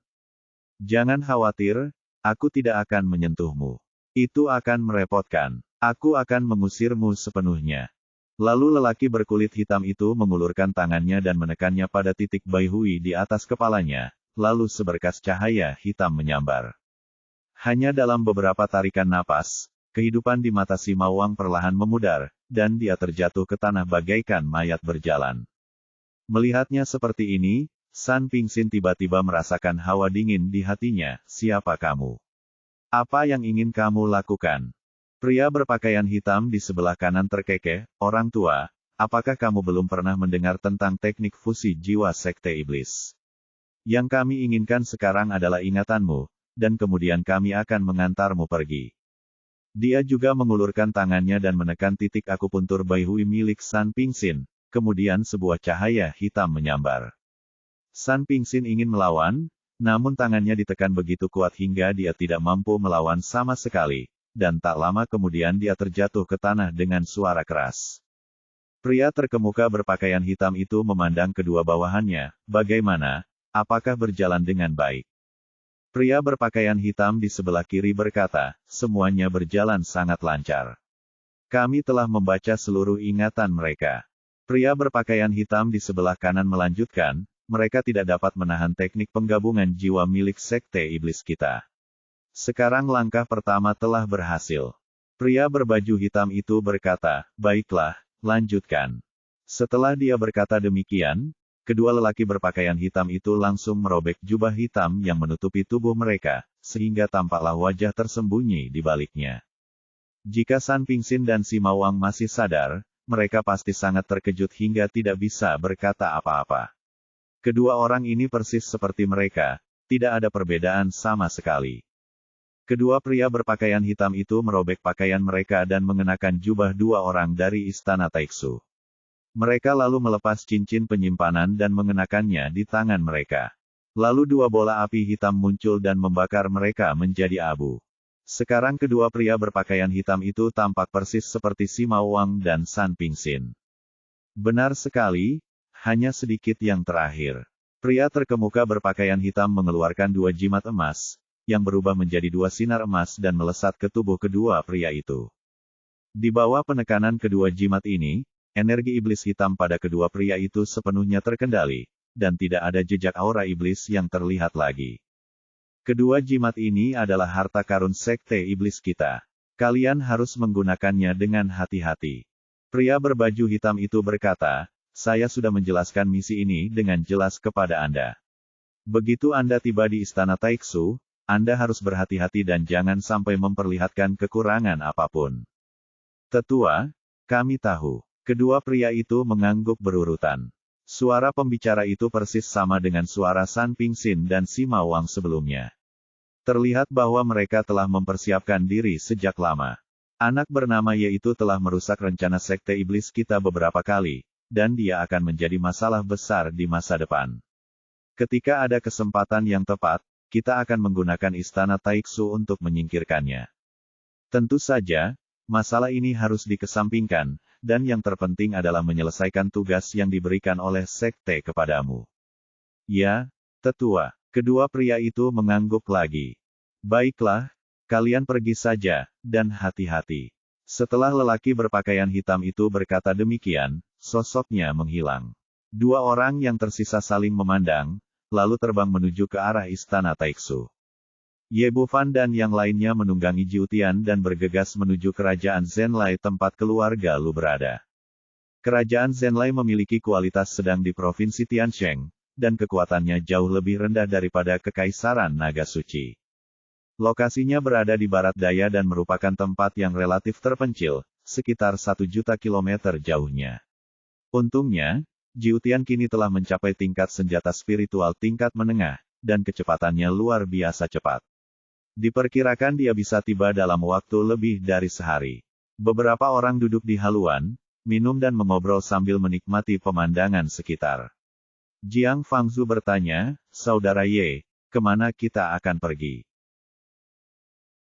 Jangan khawatir, aku tidak akan menyentuhmu. Itu akan merepotkan. Aku akan mengusirmu sepenuhnya. Lalu lelaki berkulit hitam itu mengulurkan tangannya dan menekannya pada titik Bai Hui di atas kepalanya, lalu seberkas cahaya hitam menyambar. Hanya dalam beberapa tarikan napas, kehidupan di mata Sima Wang perlahan memudar, dan dia terjatuh ke tanah bagaikan mayat berjalan. Melihatnya seperti ini, San Pingxin tiba-tiba merasakan hawa dingin di hatinya. Siapa kamu? Apa yang ingin kamu lakukan? Pria berpakaian hitam di sebelah kanan terkekeh, orang tua, apakah kamu belum pernah mendengar tentang teknik fusi jiwa Sekte Iblis? Yang kami inginkan sekarang adalah ingatanmu, dan kemudian kami akan mengantarmu pergi. Dia juga mengulurkan tangannya dan menekan titik akupuntur Bai Hui milik San Pingxin, kemudian sebuah cahaya hitam menyambar. San Pingxin ingin melawan, namun tangannya ditekan begitu kuat hingga dia tidak mampu melawan sama sekali, dan tak lama kemudian dia terjatuh ke tanah dengan suara keras. Pria terkemuka berpakaian hitam itu memandang kedua bawahannya, bagaimana, apakah berjalan dengan baik? Pria berpakaian hitam di sebelah kiri berkata, semuanya berjalan sangat lancar. Kami telah membaca seluruh ingatan mereka. Pria berpakaian hitam di sebelah kanan melanjutkan, mereka tidak dapat menahan teknik penggabungan jiwa milik Sekte Iblis kita. Sekarang langkah pertama telah berhasil. Pria berbaju hitam itu berkata, baiklah, lanjutkan. Setelah dia berkata demikian, kedua lelaki berpakaian hitam itu langsung merobek jubah hitam yang menutupi tubuh mereka, sehingga tampaklah wajah tersembunyi di baliknya. Jika San Pingxin dan Sima Wang masih sadar, mereka pasti sangat terkejut hingga tidak bisa berkata apa-apa. Kedua orang ini persis seperti mereka, tidak ada perbedaan sama sekali. Kedua pria berpakaian hitam itu merobek pakaian mereka dan mengenakan jubah dua orang dari Istana Taiksu. Mereka lalu melepas cincin penyimpanan dan mengenakannya di tangan mereka. Lalu dua bola api hitam muncul dan membakar mereka menjadi abu. Sekarang kedua pria berpakaian hitam itu tampak persis seperti Sima Wang dan San Pingxin. Benar sekali, hanya sedikit yang terakhir. Pria terkemuka berpakaian hitam mengeluarkan dua jimat emas, yang berubah menjadi dua sinar emas dan melesat ke tubuh kedua pria itu. Di bawah penekanan kedua jimat ini, energi iblis hitam pada kedua pria itu sepenuhnya terkendali, dan tidak ada jejak aura iblis yang terlihat lagi. Kedua jimat ini adalah harta karun sekte iblis kita. Kalian harus menggunakannya dengan hati-hati. Pria berbaju hitam itu berkata, saya sudah menjelaskan misi ini dengan jelas kepada Anda. Begitu Anda tiba di istana Taiksu, Anda harus berhati-hati dan jangan sampai memperlihatkan kekurangan apapun. Tetua, kami tahu. Kedua pria itu mengangguk berurutan. Suara pembicara itu persis sama dengan suara San Pingsin dan Sima Wang sebelumnya. Terlihat bahwa mereka telah mempersiapkan diri sejak lama. Anak bernama Ye itu telah merusak rencana sekte iblis kita beberapa kali, dan dia akan menjadi masalah besar di masa depan. Ketika ada kesempatan yang tepat, kita akan menggunakan istana Taiksu untuk menyingkirkannya. Tentu saja, masalah ini harus dikesampingkan, dan yang terpenting adalah menyelesaikan tugas yang diberikan oleh sekte kepadamu. Ya, tetua. Kedua pria itu mengangguk lagi. Baiklah, kalian pergi saja, dan hati-hati. Setelah lelaki berpakaian hitam itu berkata demikian, sosoknya menghilang. Dua orang yang tersisa saling memandang, lalu terbang menuju ke arah istana Taiksu. Ye Bufan dan yang lainnya menunggangi Jiutian dan bergegas menuju kerajaan Zenlai tempat keluarga Lu berada. Kerajaan Zenlai memiliki kualitas sedang di provinsi Tiansheng, dan kekuatannya jauh lebih rendah daripada Kekaisaran Naga Suci. Lokasinya berada di barat daya dan merupakan tempat yang relatif terpencil, sekitar 1 juta kilometer jauhnya. Untungnya, Jiutian kini telah mencapai tingkat senjata spiritual tingkat menengah, dan kecepatannya luar biasa cepat. Diperkirakan dia bisa tiba dalam waktu lebih dari sehari. Beberapa orang duduk di haluan, minum dan mengobrol sambil menikmati pemandangan sekitar. Jiang Fangzu bertanya, Saudara Ye, kemana kita akan pergi?